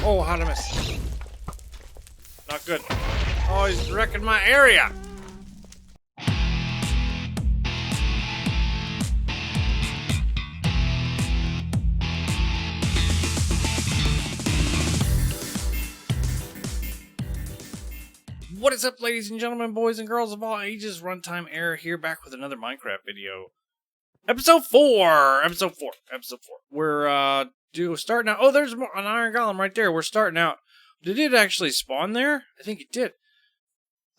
Oh, how'd I miss? Not good. Oh, he's wrecking my area. What is up, ladies and gentlemen, boys and girls of all ages? Runtime Error here, back with another Minecraft video. Episode 4! Episode 4. We're, starting out. Oh, there's an iron golem right there. We're starting out. Did it actually spawn there? I think it did.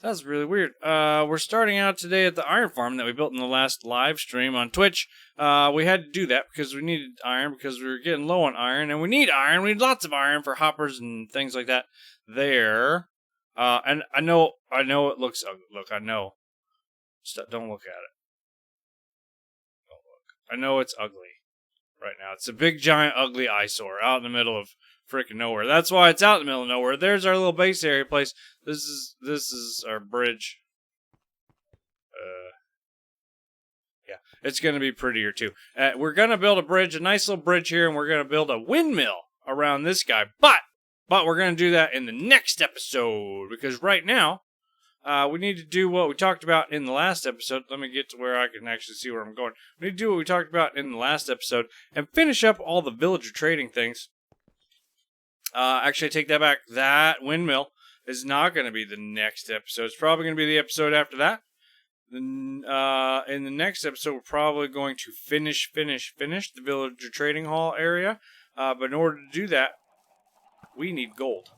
That's really weird. We're starting out today at the iron farm that we built in the last live stream on Twitch. We had to do that because we needed iron, because we were getting low on iron, and we need iron. We need lots of iron for hoppers and things like that. There. And I know it looks ugly. Look, I know. Don't look at it. Don't look. I know it's ugly right now. It's a big, giant, ugly eyesore out in the middle of freaking nowhere. That's why it's out in the middle of nowhere. There's our little base area place. This is our bridge. Yeah, it's gonna be prettier too. We're gonna build a bridge, a nice little bridge here, and we're gonna build a windmill around this guy. But we're going to do that in the next episode, because right now, we need to do what we talked about in the last episode. Let me get to where I can actually see where I'm going. We need to do what we talked about in the last episode, and finish up all the villager trading things. Actually, I take that back. That windmill is not going to be the next episode. It's probably going to be the episode after that. In the next episode, we're probably going to finish the villager trading hall area. But in order to do that, we need gold.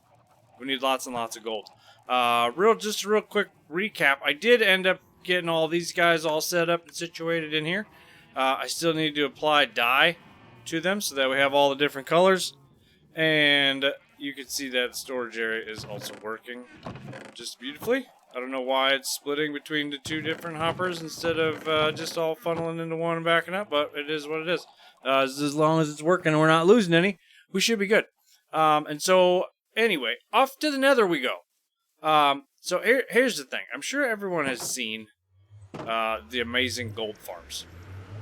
We need lots and lots of gold. Just a real quick recap. I did end up getting all these guys all set up and situated in here. I still need to apply dye to them so that we have all the different colors. And you can see that the storage area is also working just beautifully. I don't know why it's splitting between the two different hoppers instead of just all funneling into one and backing up, but it is what it is. As long as it's working and we're not losing any, we should be good. And so, anyway, off to the Nether we go. So here's the thing. I'm sure everyone has seen the amazing gold farms.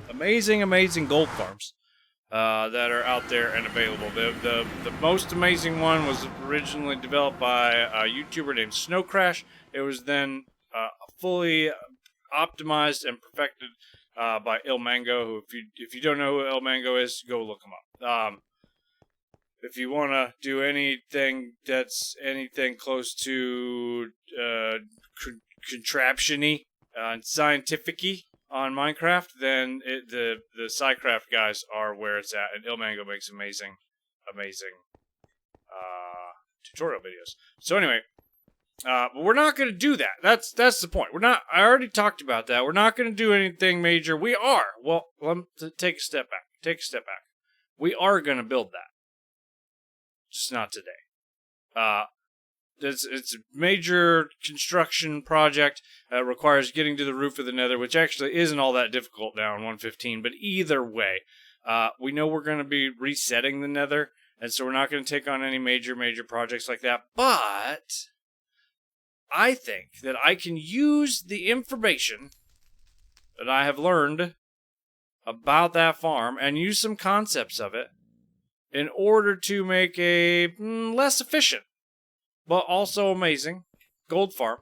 Amazing gold farms that are out there and available. The most amazing one was originally developed by a YouTuber named SnowCrash. It was then fully optimized and perfected by Ilmango, who, if you don't know who Ilmango is, go look him up. If you want to do anything that's anything close to contraption-y and scientific-y on Minecraft, then the SciCraft guys are where it's at, and Ilmango makes amazing tutorial videos. So anyway, but we're not going to do that. That's the point. I already talked about that. We're not going to do anything major. We are. Well, let me take a step back. We are going to build that. Just not today. It's a major construction project. Requires getting to the roof of the Nether, which actually isn't all that difficult now in 1.15. But either way, we know we're going to be resetting the Nether, and so we're not going to take on any major projects like that. But I think that I can use the information that I have learned about that farm and use some concepts of it in order to make a less efficient, but also amazing, gold farm.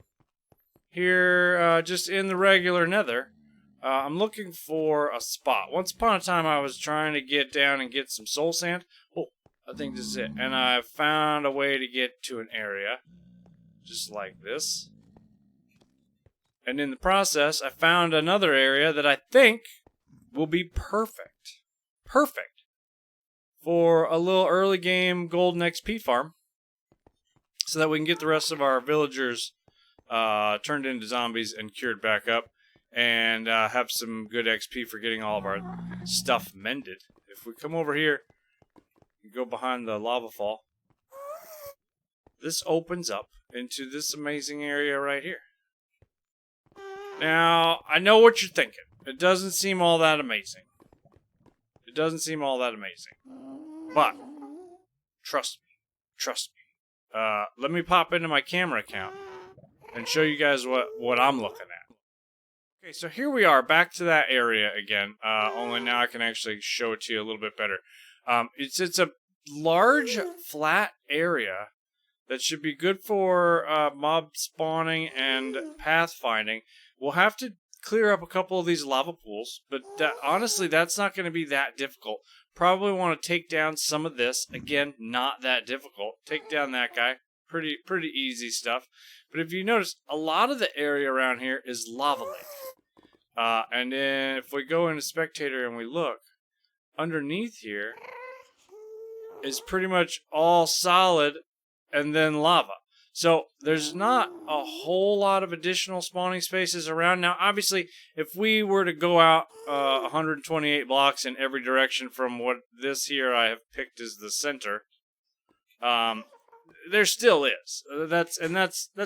Here, just in the regular Nether, I'm looking for a spot. Once upon a time, I was trying to get down and get some soul sand. Oh, I think this is it. And I found a way to get to an area, just like this. And in the process, I found another area that I think will be perfect. For a little early game golden XP farm, so that we can get the rest of our villagers turned into zombies and cured back up, and have some good XP for getting all of our stuff mended. If we come over here and go behind the lava fall, this opens up into this amazing area right here. Now, I know what you're thinking. It doesn't seem all that amazing. But trust me. Let me pop into my camera account and show you guys what I'm looking at. Okay, so here we are, back to that area again. Only now I can actually show it to you a little bit better. It's a large flat area that should be good for mob spawning and pathfinding. We'll have to clear up a couple of these lava pools, but honestly, that's not going to be that difficult. Probably want to take down some of this. Again, not that difficult. Take down that guy. Pretty easy stuff. But if you notice, a lot of the area around here is lava lake. And then if we go into spectator and we look, underneath here is pretty much all solid and then lava. So there's not a whole lot of additional spawning spaces around. Now, obviously, if we were to go out 128 blocks in every direction from what this here I have picked as the center, there still is. That's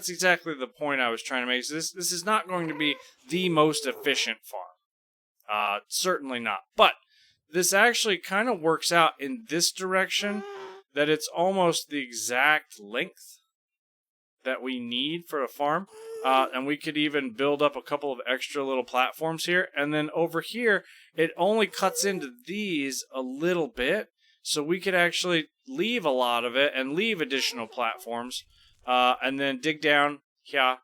exactly the point I was trying to make. So this is not going to be the most efficient farm. Certainly not. But this actually kind of works out in this direction, that it's almost the exact length that we need for a farm. And we could even build up a couple of extra little platforms here. And then over here, it only cuts into these a little bit. So we could actually leave a lot of it and leave additional platforms. And then dig down here.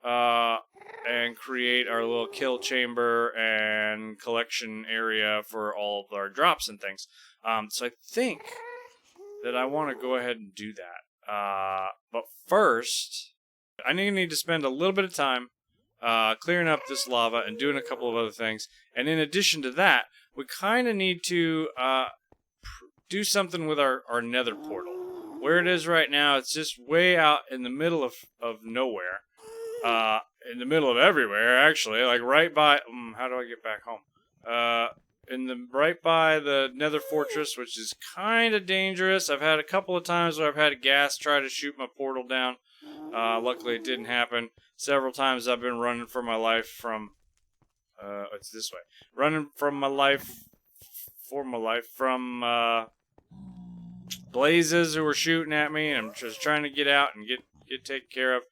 And create our little kill chamber and collection area for all of our drops and things. So I think that I want to go ahead and do that. But first, I need to spend a little bit of time clearing up this lava and doing a couple of other things. And in addition to that, we kind of need to do something with our nether portal. Where it is right now, it's just way out in the middle of nowhere. In the middle of everywhere, actually. Like right by... how do I get back home? Right by the nether fortress, which is kind of dangerous. I've had a couple of times where I've had a ghast try to shoot my portal down. Luckily, it didn't happen. Several times I've been running for my life from... it's this way. Running from my life... from blazes who were shooting at me. And I'm just trying to get out and get taken care of.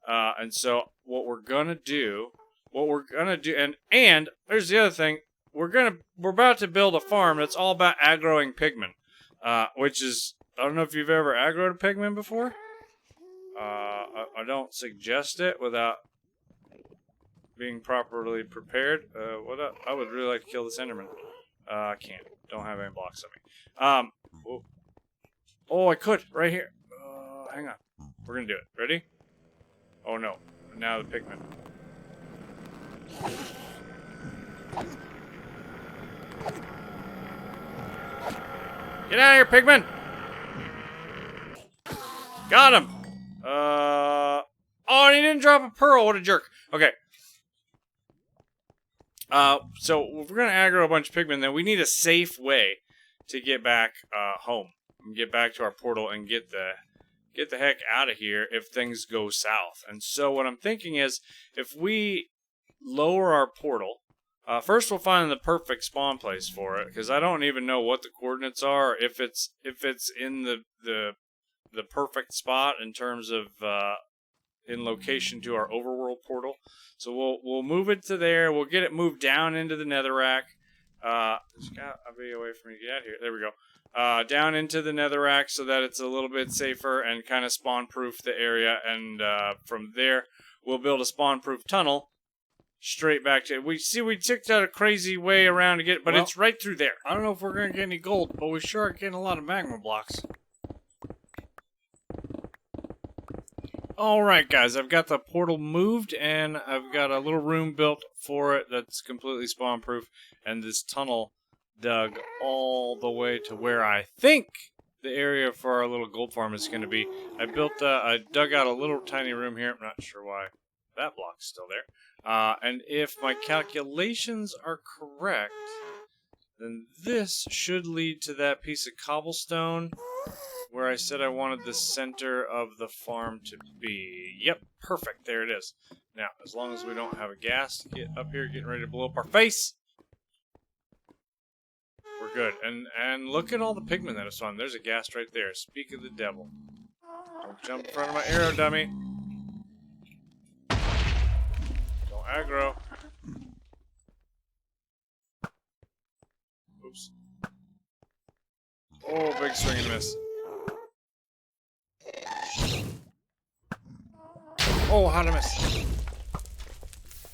And so what we're gonna do, and there's the other thing, we're about to build a farm that's all about aggroing pigmen, which is, I don't know if you've ever aggroed a pigman before. I don't suggest it without being properly prepared. I would really like to kill this Enderman. I can't. Don't have any blocks on me. Oh, I could right here. Hang on. We're gonna do it. Ready? Oh no, now the pigmen. Get out of here, pigmen! Got him! Oh, and he didn't drop a pearl, what a jerk. Okay. So if we're gonna aggro a bunch of pigmen, then we need a safe way to get back home. And get back to our portal and get the heck out of here if things go south. And so what I'm thinking is, if we lower our portal, first we'll find the perfect spawn place for it, because I don't even know what the coordinates are, if it's in the perfect spot in terms of in location to our overworld portal. So we'll move it to there. We'll get it moved down into the netherrack. I'll be away from me. Get out of here. There we go. Down into the netherrack so that it's a little bit safer and kind of spawn-proof the area. And from there, we'll build a spawn-proof tunnel straight back to it. We took out a crazy way around to get it, but it's right through there. I don't know if we're going to get any gold, but we sure are getting a lot of magma blocks. Alright guys, I've got the portal moved and I've got a little room built for it that's completely spawn-proof, and this tunnel dug all the way to where I think the area for our little gold farm is going to be. I dug out a little tiny room here. I'm not sure why that block's still there. And if my calculations are correct, then this should lead to that piece of cobblestone where I said I wanted the center of the farm to be. Yep, perfect. There it is. Now, as long as we don't have a gas get up here getting ready to blow up our face, we're good. And look at all the pigmen that have spawned. There's a ghast right there. Speak of the devil. Don't jump in front of my arrow, dummy. Don't aggro. Oops. Oh, big swing and miss. Oh, how'd I miss?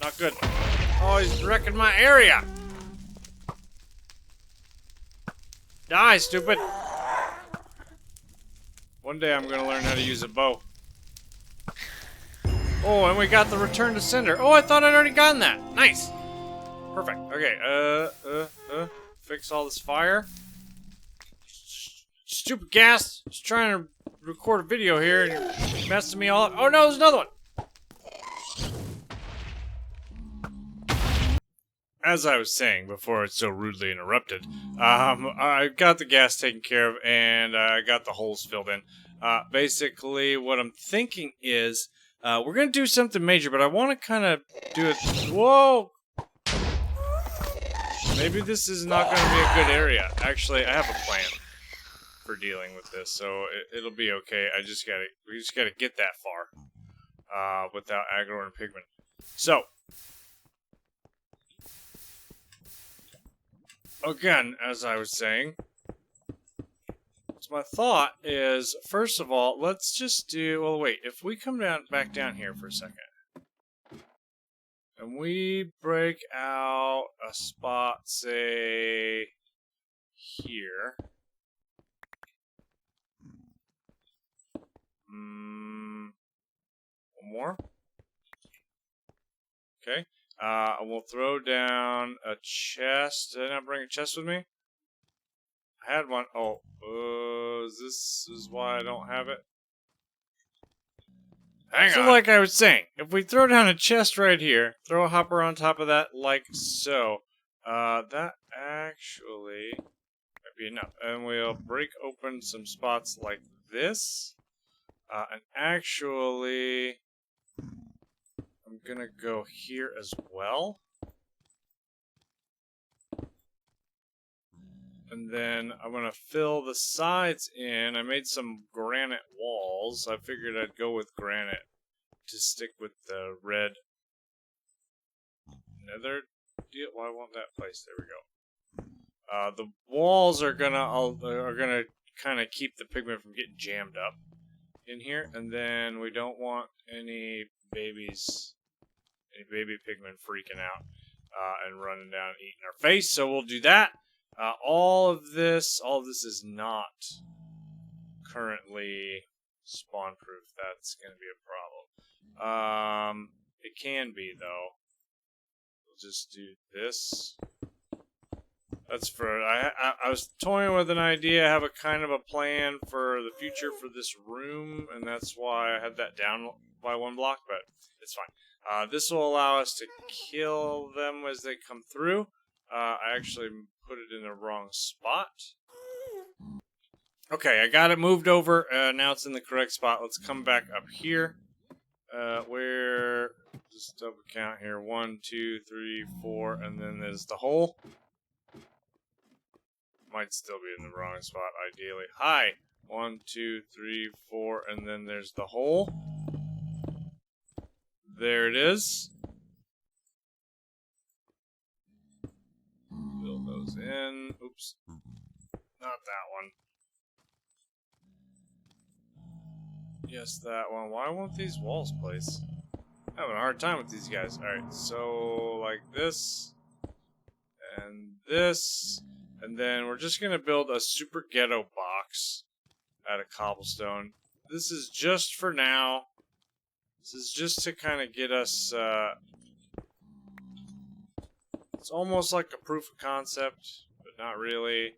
Not good. Oh, he's wrecking my area. Die, stupid. One day I'm gonna learn how to use a bow. Oh, and we got the return to sender. Oh, I thought I'd already gotten that. Nice. Perfect. Okay, fix all this fire. Stupid gas. Just trying to record a video here and you're messing me all up. Oh no, there's another one. As I was saying before it's so rudely interrupted, I got the gas taken care of and I got the holes filled in. Basically, what I'm thinking is we're going to do something major, but I want to kind of do it. Whoa! Maybe this is not going to be a good area. Actually, I have a plan for dealing with this, so it'll be okay. We just gotta get that far without aggro and pigment. So. Again, as I was saying, so my thought is, first of all, let's just do, well, wait, if we come back down here for a second, and we break out a spot, say, here, one more, okay. We'll throw down a chest. Did I not bring a chest with me? I had one. Oh, this is why I don't have it. Hang on. So like I was saying, if we throw down a chest right here, throw a hopper on top of that like so, that actually might be enough. And we'll break open some spots like this. And actually, I'm gonna go here as well. And then I'm gonna fill the sides in. I made some granite walls. I figured I'd go with granite to stick with the red nether deal. Why won't that place? There we go. The walls are gonna kind of keep the pigment from getting jammed up in here, and then we don't want any baby pigment freaking out and running down and eating our face. So we'll do that. All of this is not currently spawn proof. That's going to be a problem. It can be though. We'll just do this. That's for I was toying with an idea. I have a kind of a plan for the future for this room, and that's why I had that down by one block. But it's fine. This will allow us to kill them as they come through. I actually put it in the wrong spot. Okay, I got it moved over. Now it's in the correct spot. Let's come back up here. Where, just double count here. 1, 2, 3, 4, and then there's the hole. Might still be in the wrong spot, ideally. Hi! 1, 2, 3, 4, and then there's the hole. There it is. Fill those in. Oops. Not that one. Yes, that one. Why won't these walls place? I'm having a hard time with these guys. Alright, so like this. And this. And then we're just going to build a super ghetto box out of cobblestone. This is just for now. This is just to kind of get us... it's almost like a proof of concept, but not really.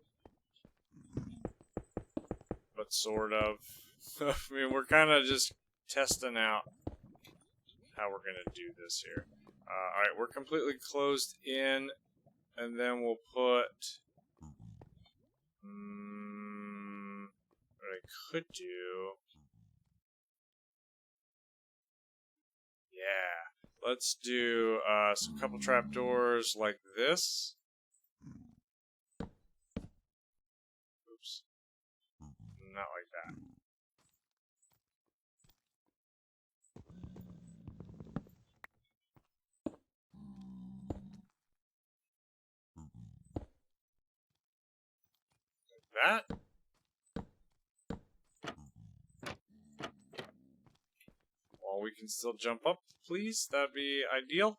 But sort of. I mean, we're kind of just testing out how we're going to do this here. Alright, we're completely closed in. And then we'll put... what I could do... Yeah. Let's do some couple trapdoors like this. Oops. Not like that. Like that. Oh, we can still jump up, please. That'd be ideal.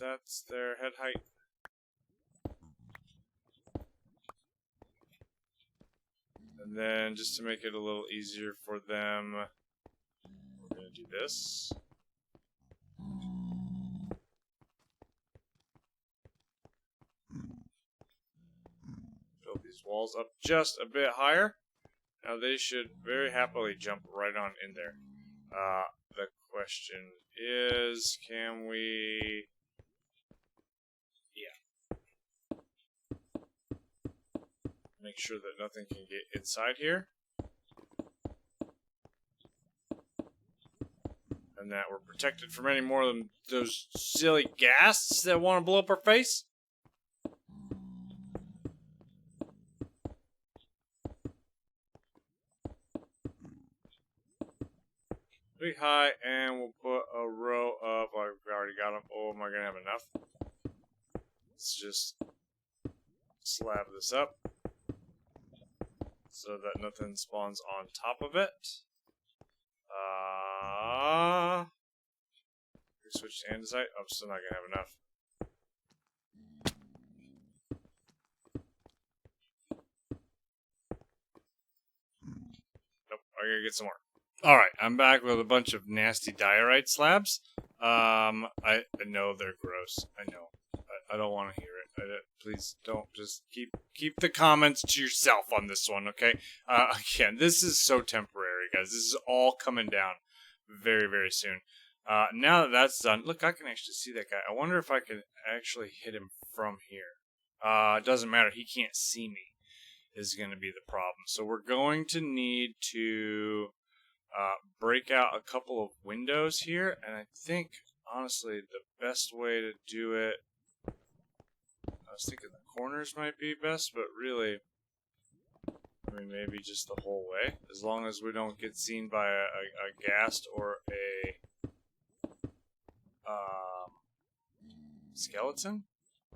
That's their head height. And then, just to make it a little easier for them, we're going to do this. Build these walls up just a bit higher. Now, they should very happily jump right on in there. The question is, can we... Make sure that nothing can get inside here. And that we're protected from any more of those silly ghasts that want to blow up our face. Pretty high, and we'll put a row of... Oh, we already got them. Oh, am I going to have enough? Let's just slab this up, so that nothing spawns on top of it. Switch to andesite. I'm still not gonna have enough. Nope, I gotta get some more. Alright, I'm back with a bunch of nasty diorite slabs. I know they're gross. I know. I don't want to hear it. Please don't. Just keep the comments to yourself on this one, okay? Again, this is so temporary, guys. This is all coming down very, very soon. Now that that's done, look, I can actually see that guy. I wonder if I can actually hit him from here. It doesn't matter. He can't see me is going to be the problem. So we're going to need to break out a couple of windows here. And I think, honestly, the best way to do it... I was thinking the corners might be best, but really, I mean, maybe just the whole way. As long as we don't get seen by a ghast or a skeleton.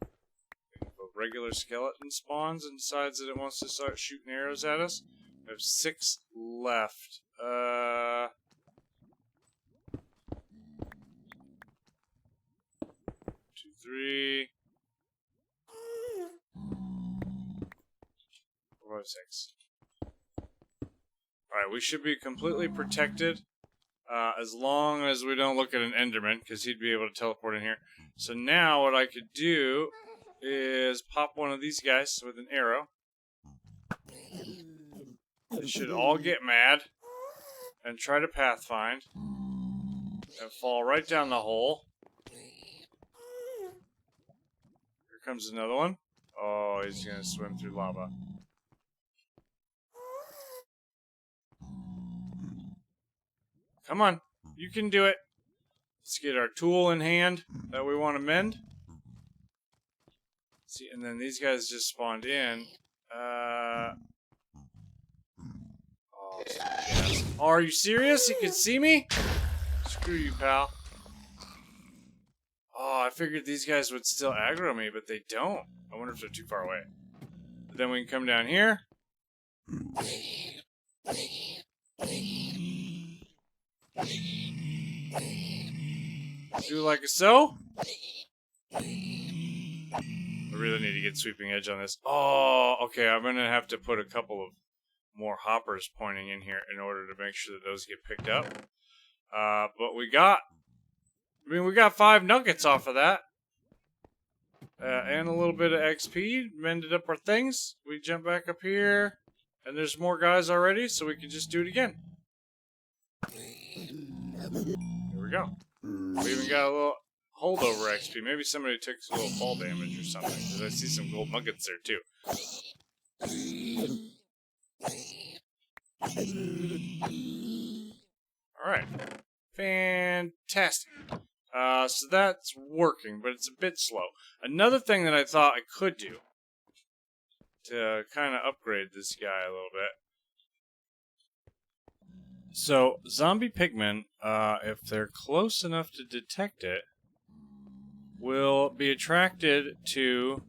If a regular skeleton spawns and decides that it wants to start shooting arrows at us. We have 6 left. 2, 3... 4, 5, 6. Alright, we should be completely protected as long as we don't look at an Enderman, because he'd be able to teleport in here. So now what I could do is pop one of these guys with an arrow. They should all get mad and try to pathfind and fall right down the hole. Here comes another one. Oh, he's going to swim through lava. Come on, you can do it. Let's get our tool in hand that we want to mend. See, and then these guys just spawned in. Oh, yes. Oh, are you serious? You can see me? Screw you, pal. Oh, I figured these guys would still aggro me, but they don't. I wonder if they're too far away. But then we can come down here. Do like so. I really need to get sweeping edge on this. Oh, okay. I'm going to have to put a couple of more hoppers pointing in here in order to make sure that those get picked up. But we got 5 nuggets off of that. And a little bit of XP. Mended up our things. We jump back up here. And there's more guys already, so we can just do it again. Here we go. We even got a little holdover XP. Maybe somebody took a little fall damage or something, because I see some gold nuggets there too. Alright. Fantastic. So that's working, but it's a bit slow. Another thing that I thought I could do to kind of upgrade this guy a little bit. So, zombie pigmen, if they're close enough to detect it, will be attracted to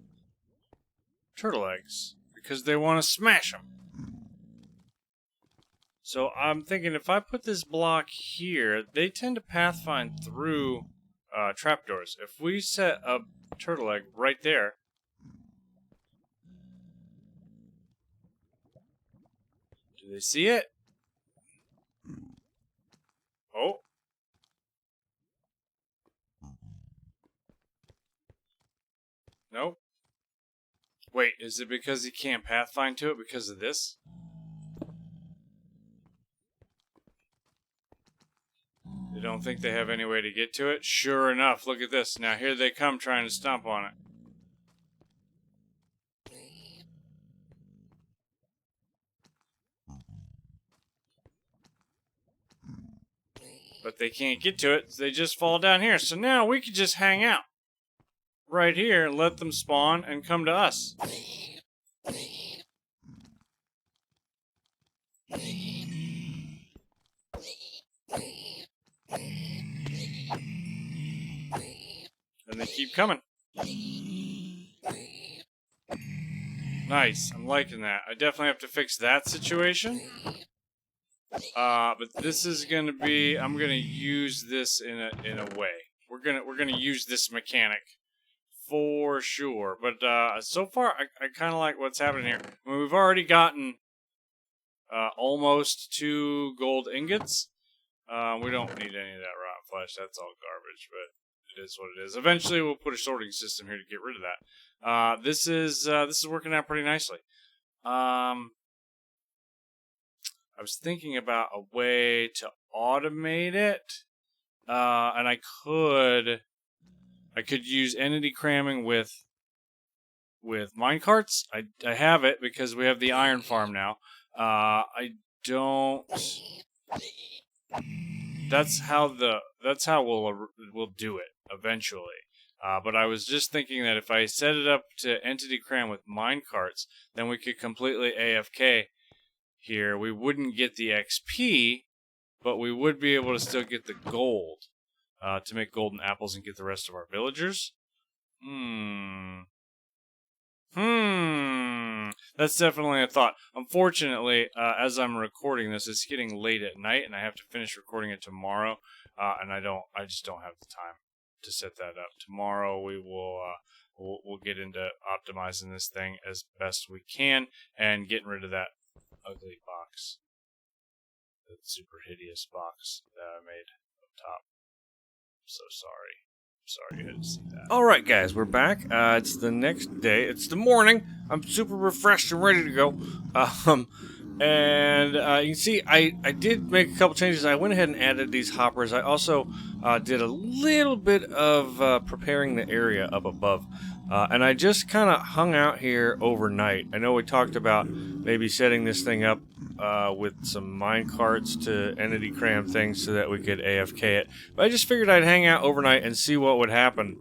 turtle eggs because they want to smash them. So I'm thinking if I put this block here, they tend to pathfind through trapdoors. If we set a turtle egg right there, do they see it? Oh. Nope. Wait, is it because he can't pathfind to it because of this? They don't think they have any way to get to it? Sure enough, look at this. Now here they come trying to stomp on it. But they can't get to it. They just fall down here. So now we could just hang out right here, let them spawn, and come to us. And they keep coming. Nice. I'm liking that. I definitely have to fix that situation. But this is gonna be. I'm gonna use this in a way. We're gonna use this mechanic for sure. But so far, I kind of like what's happening here. I mean, we've already gotten almost 2 gold ingots. We don't need any of that rotten flesh. That's all garbage. But it is what it is. Eventually, we'll put a sorting system here to get rid of that. This is working out pretty nicely. I was thinking about a way to automate it, and I could use entity cramming with minecarts. I have it because we have the iron farm now. I don't. That's how we'll do it eventually. But I was just thinking that if I set it up to entity cram with minecarts, then we could completely AFK here. We wouldn't get the XP, but we would be able to still get the gold to make golden apples and get the rest of our villagers. That's definitely a thought. Unfortunately, as I'm recording this, it's getting late at night, and I have to finish recording it tomorrow. And I just don't have the time to set that up. Tomorrow we will we'll get into optimizing this thing as best we can and getting rid of that ugly box, that super hideous box that I made up top. I'm so sorry. Sorry you had to see that. Alright guys, we're back. It's the next day. It's the morning. I'm super refreshed and ready to go. And you can see I did make a couple changes. I went ahead and added these hoppers. I also did a little bit of preparing the area up above. And I just kind of hung out here overnight. I know we talked about maybe setting this thing up with some mine carts to entity cram things so that we could AFK it. But I just figured I'd hang out overnight and see what would happen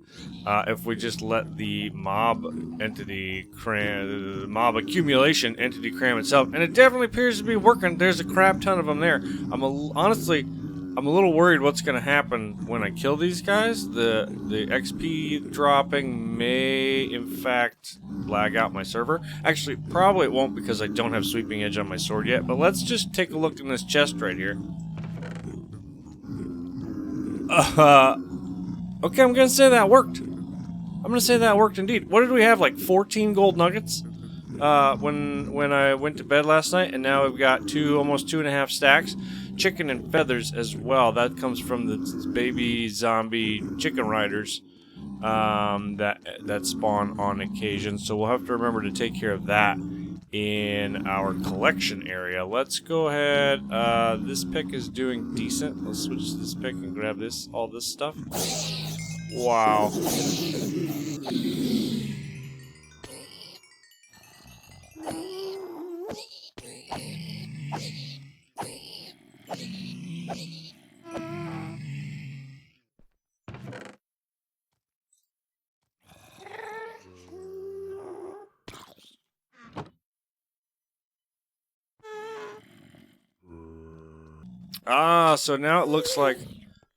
if we just let the mob entity cram, the mob accumulation entity cram itself. And it definitely appears to be working. There's a crap ton of them there. Honestly, I'm a little worried what's going to happen when I kill these guys. The XP dropping may, in fact, lag out my server. Actually, probably it won't because I don't have Sweeping Edge on my sword yet. But let's just take a look in this chest right here. Okay, I'm going to say that worked. I'm going to say that worked indeed. What did we have, like 14 gold nuggets when I went to bed last night? And now we've got almost 2.5 stacks. Chicken and feathers as well. That comes from the baby zombie chicken riders that spawn on occasion. So we'll have to remember to take care of that in our collection area. Let's go ahead. This pick is doing decent. Let's switch to this pick and grab all this stuff. Wow. So now it looks like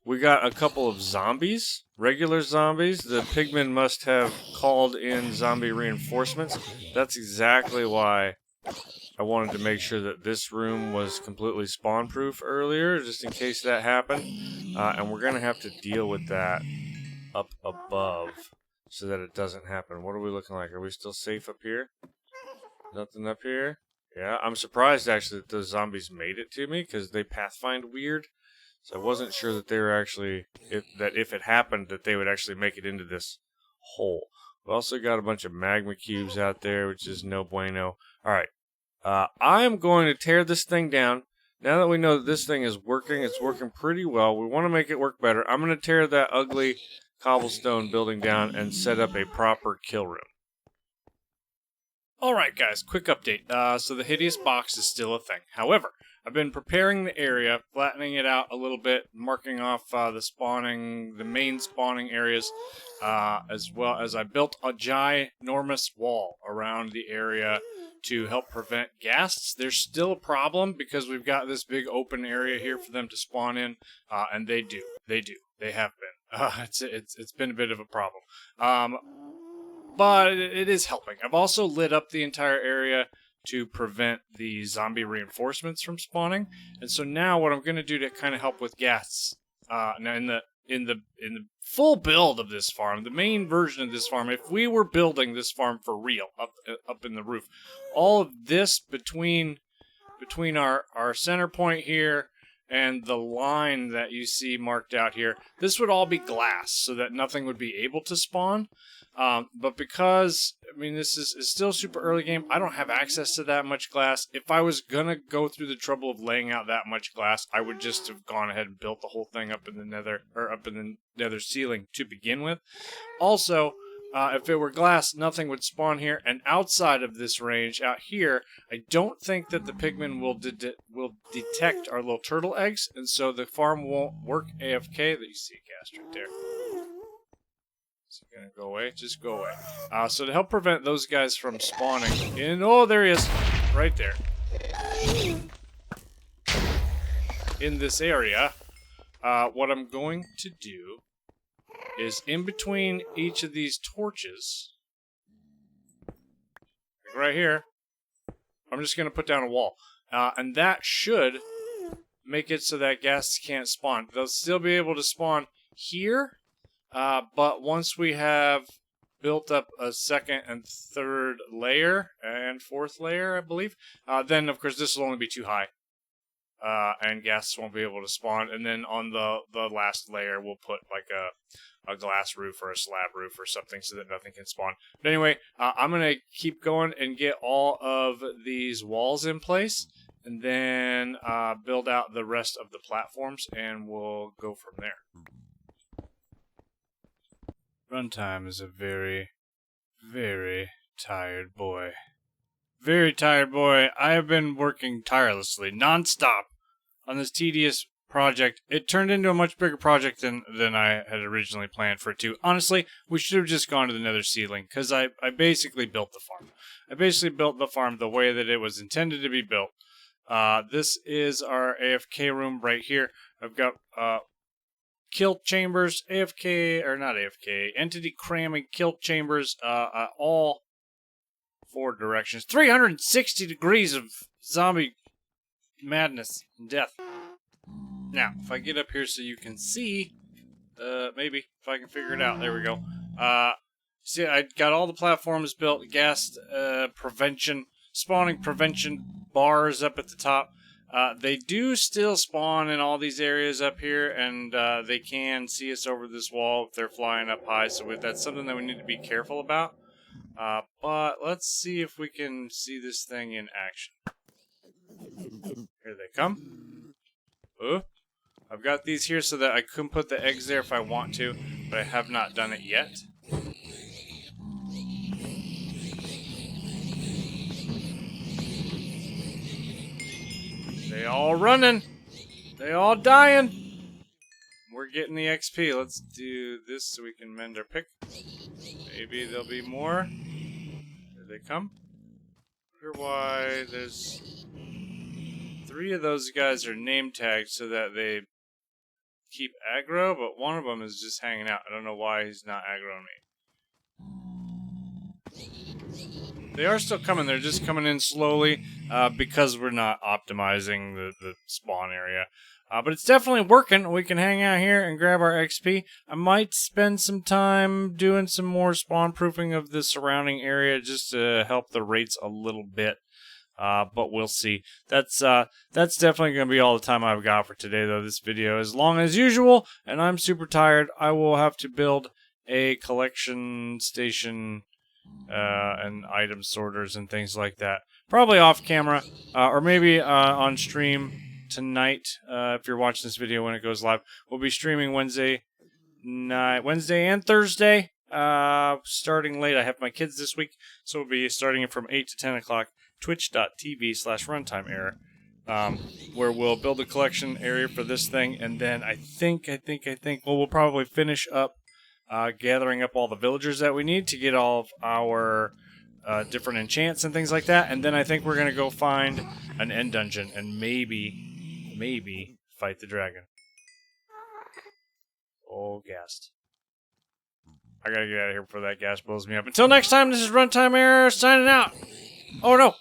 we got a couple of zombies, regular zombies. The pigmen must have called in zombie reinforcements. That's exactly why I wanted to make sure that this room was completely spawn-proof earlier, just in case that happened. And we're going to have to deal with that up above so that it doesn't happen. What are we looking like? Are we still safe up here? Nothing up here? Yeah, I'm surprised actually that those zombies made it to me because they pathfind weird. So I wasn't sure that they were actually, if it happened, that they would actually make it into this hole. We also got a bunch of magma cubes out there, which is no bueno. Alright, I am going to tear this thing down. Now that we know that this thing is working, it's working pretty well. We want to make it work better. I'm going to tear that ugly cobblestone building down and set up a proper kill room. Alright guys, quick update. So the hideous box is still a thing. However, I've been preparing the area, flattening it out a little bit, marking off the main spawning areas, as well as I built a ginormous wall around the area to help prevent ghasts. There's still a problem because we've got this big open area here for them to spawn in, and they have been. It's been a bit of a problem. But it is helping. I've also lit up the entire area to prevent the zombie reinforcements from spawning. And so now what I'm going to do to kind of help with ghasts, now in the full build of this farm, the main version of this farm, if we were building this farm for real up in the roof, all of this between our center point here and the line that you see marked out here, this would all be glass so that nothing would be able to spawn. But because, I mean, this is still super early game, I don't have access to that much glass. If I was gonna go through the trouble of laying out that much glass, I would just have gone ahead and built the whole thing up in the nether ceiling to begin with. Also, if it were glass, nothing would spawn here, and outside of this range, out here, I don't think that the pigmen will detect our little turtle eggs, and so the farm won't work AFK. That you see a ghast right there. Is it gonna go away? Just go away. So to help prevent those guys from spawning in... Oh, there he is! Right there. In this area, what I'm going to do is in between each of these torches, like right here, I'm just gonna put down a wall. And that should make it so that ghasts can't spawn. They'll still be able to spawn here, but once we have built up a second and third layer, and fourth layer, I believe, then of course this will only be too high. And ghasts won't be able to spawn. And then on the last layer, we'll put like a glass roof or a slab roof or something so that nothing can spawn. But anyway, I'm going to keep going and get all of these walls in place, and then build out the rest of the platforms, and we'll go from there. Runtime is a very, very tired boy. Very tired boy. I have been working tirelessly, non-stop, on this tedious project. It turned into a much bigger project than I had originally planned for it to. Honestly, we should have just gone to the nether ceiling, because I basically built the farm. I basically built the farm the way that it was intended to be built. This is our AFK room right here. I've got kill chambers, AFK, or not AFK, entity cramming kill chambers, all 4 directions. 360 degrees of zombie madness and death. Now, if I get up here so you can see, maybe, if I can figure it out. There we go. See, I got all the platforms built, ghast prevention, spawning prevention bars up at the top. They do still spawn in all these areas up here, and they can see us over this wall if they're flying up high, so that's something that we need to be careful about. But let's see if we can see this thing in action. Here they come. Oh, I've got these here so that I can put the eggs there if I want to, but I have not done it yet. They all running. They all dying. We're getting the XP. Let's do this so we can mend our pick. Maybe there'll be more. Here they come. I wonder why there's 3 of those guys are name tagged so that they keep aggro, but one of them is just hanging out. I don't know why he's not aggroing me. They are still coming. They're just coming in slowly because we're not optimizing the spawn area. But it's definitely working. We can hang out here and grab our XP. I might spend some time doing some more spawn proofing of the surrounding area just to help the rates a little bit. But we'll see. That's definitely going to be all the time I've got for today, though. This video is long as usual, and I'm super tired. I will have to build a collection station and item sorters and things like that. Probably off camera, or maybe on stream tonight. If you're watching this video when it goes live, we'll be streaming Wednesday and Thursday. Starting late. I have my kids this week, so we'll be starting it from 8 to 10 o'clock. Twitch.tv/runtimeerror, where we'll build a collection area for this thing, and then I think, well, we'll probably finish up gathering up all the villagers that we need to get all of our different enchants and things like that, and then I think we're going to go find an end dungeon and maybe fight the dragon. Oh, gassed. I gotta get out of here before that gas blows me up. Until next time, this is Runtime Error signing out. Oh no!